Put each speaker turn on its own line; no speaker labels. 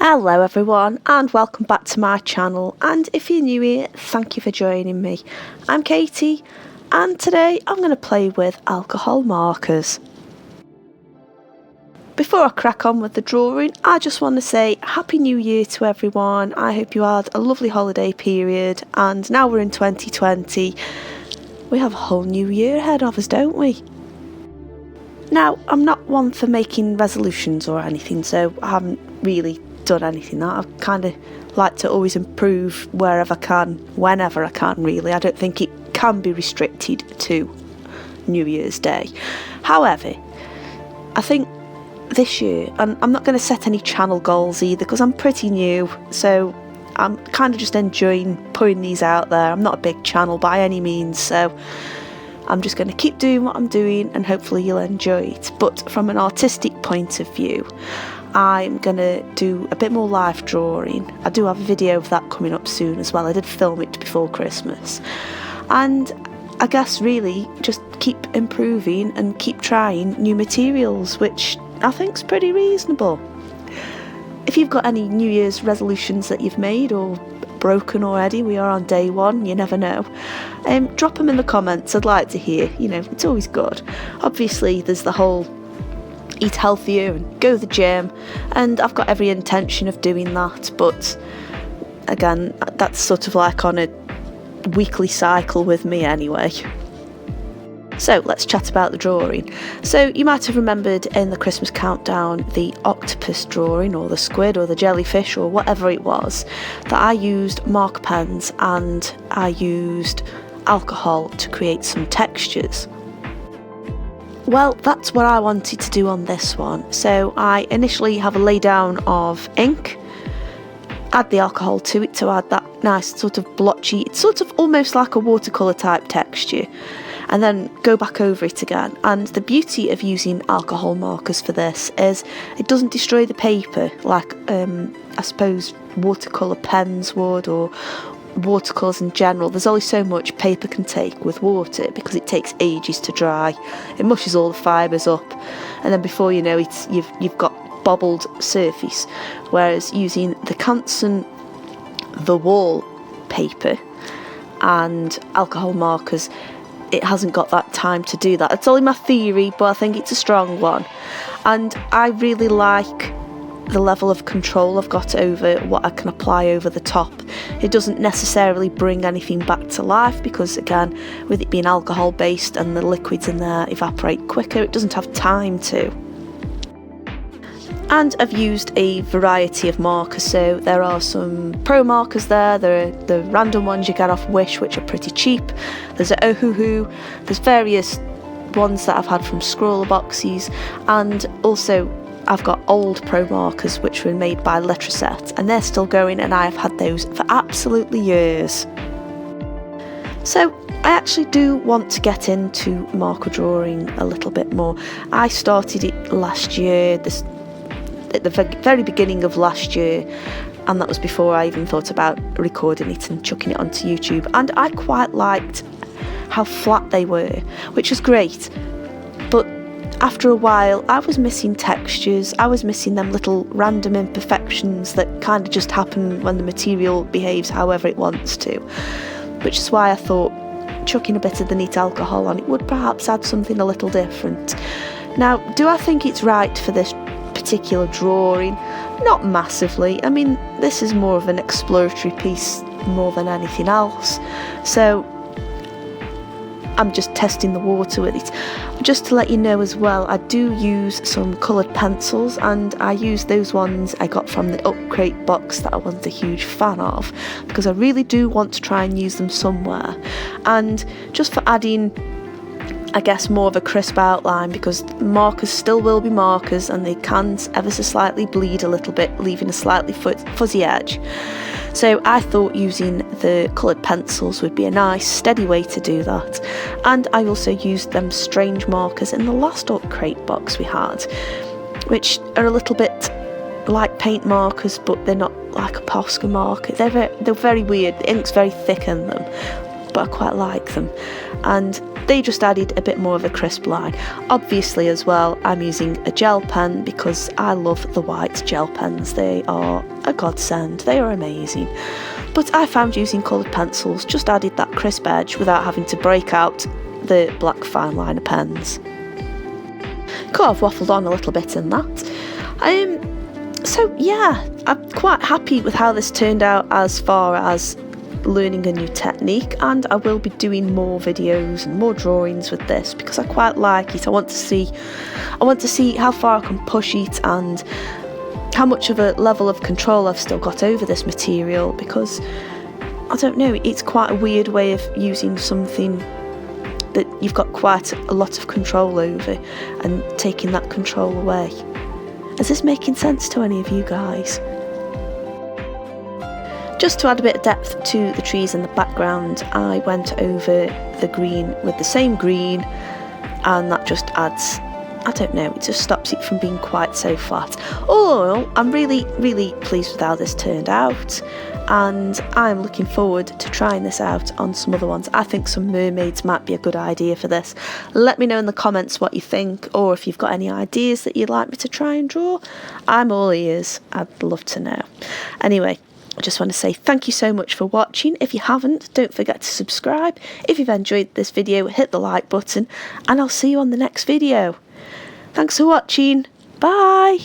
Hello everyone and welcome back to my channel, and if you're new here, thank you for joining me. I'm Katie and today I'm going to play with alcohol markers. Before I crack on with the drawing, I just want to say Happy New Year to everyone. I hope you had a lovely holiday period, and now we're in 2020. We have a whole new year ahead of us, don't we? Now, I'm not one for making resolutions or anything, so I haven't really done anything that I kind of like to always improve wherever I can, whenever I can really. I don't think it can be restricted to New Year's Day. However, I think this year, and I'm not going to set any channel goals either because I'm pretty new, so I'm kind of just enjoying putting these out there. I'm not a big channel by any means, so I'm just going to keep doing what I'm doing and hopefully you'll enjoy it. But from an artistic point of view, I'm going to do a bit more live drawing. I do have a video of that coming up soon as well. I did film it before Christmas. And I guess really just keep improving and keep trying new materials, which I think is pretty reasonable. If you've got any New Year's resolutions that you've made or broken already, we are on day one, you never know, drop them in the comments. I'd like to hear, it's always good. Obviously there's the whole eat healthier and go to the gym, and I've got every intention of doing that, but again, that's sort of like on a weekly cycle with me anyway. So let's chat about the drawing. So you might have remembered in the Christmas countdown the octopus drawing, or the squid or the jellyfish or whatever it was, that I used marker pens and I used alcohol to create some textures. Well, that's what I wanted to do on this one. So I initially have a lay down of ink, add the alcohol to it to add that nice sort of blotchy, it's sort of almost like a watercolour type texture, and then go back over it again. And the beauty of using alcohol markers for this is it doesn't destroy the paper like I suppose watercolour pens would, or watercolours in general. There's only so much paper can take with water because it takes ages to dry. It mushes all the fibres up, and then before you know it, you've got bobbled surface. Whereas using the Canson The Wall paper and alcohol markers, it hasn't got that time to do that. It's only my theory, but I think it's a strong one, and I really like the level of control I've got over what I can apply over the top. It doesn't necessarily bring anything back to life because, again, with it being alcohol based and the liquids in there evaporate quicker, it doesn't have time to. And I've used a variety of markers, so there are some pro markers there are the random ones you get off Wish, which are pretty cheap. There's a Ohuhu, there's various ones that I've had from scroller boxes, and also I've got old pro markers which were made by Letraset, and they're still going, and I have had those for absolutely years. So I actually do want to get into marker drawing a little bit more. I started it last year, at the very beginning of last year, and that was before I even thought about recording it and chucking it onto YouTube, and I quite liked how flat they were, which was great. But after a while, I was missing textures, I was missing them little random imperfections that kind of just happen when the material behaves however it wants to, which is why I thought chucking a bit of the neat alcohol on it would perhaps add something a little different. Now, do I think it's right for this particular drawing? Not massively. I mean, this is more of an exploratory piece more than anything else, so I'm just testing the water with it. Just to let you know as well, I do use some coloured pencils, and I use those ones I got from the Up Crate box that I wasn't a huge fan of, because I really do want to try and use them somewhere, and just for adding, I guess, more of a crisp outline, because markers still will be markers and they can ever so slightly bleed a little bit, leaving a slightly fuzzy edge. So I thought using the coloured pencils would be a nice steady way to do that. And I also used them strange markers in the last Up Crate box we had, which are a little bit like paint markers, but they're not like a Posca marker. They're very weird. The ink's very thick in them. but I quite like them. And they just added a bit more of a crisp line. Obviously as well, I'm using a gel pen because I love the white gel pens. They are a godsend, they are amazing. But I found using coloured pencils just added that crisp edge without having to break out the black fine liner pens. Could have waffled on a little bit in that. So yeah, I'm quite happy with how this turned out as far as learning a new technique, and I will be doing more videos and more drawings with this because I quite like it. I want to see how far I can push it and how much of a level of control I've still got over this material, because I don't know, it's quite a weird way of using something that you've got quite a lot of control over and taking that control away. Is this making sense to any of you guys? Just to add a bit of depth to the trees in the background, I went over the green with the same green, and that just adds, I don't know, it just stops it from being quite so flat. All in all, I'm really, really pleased with how this turned out, and I'm looking forward to trying this out on some other ones. I think some mermaids might be a good idea for this. Let me know in the comments what you think, or if you've got any ideas that you'd like me to try and draw. I'm all ears. I'd love to know. Anyway, I just want to say thank you so much for watching. If you haven't, don't forget to subscribe. If you've enjoyed this video, hit the like button, and I'll see you on the next video. Thanks for watching. Bye.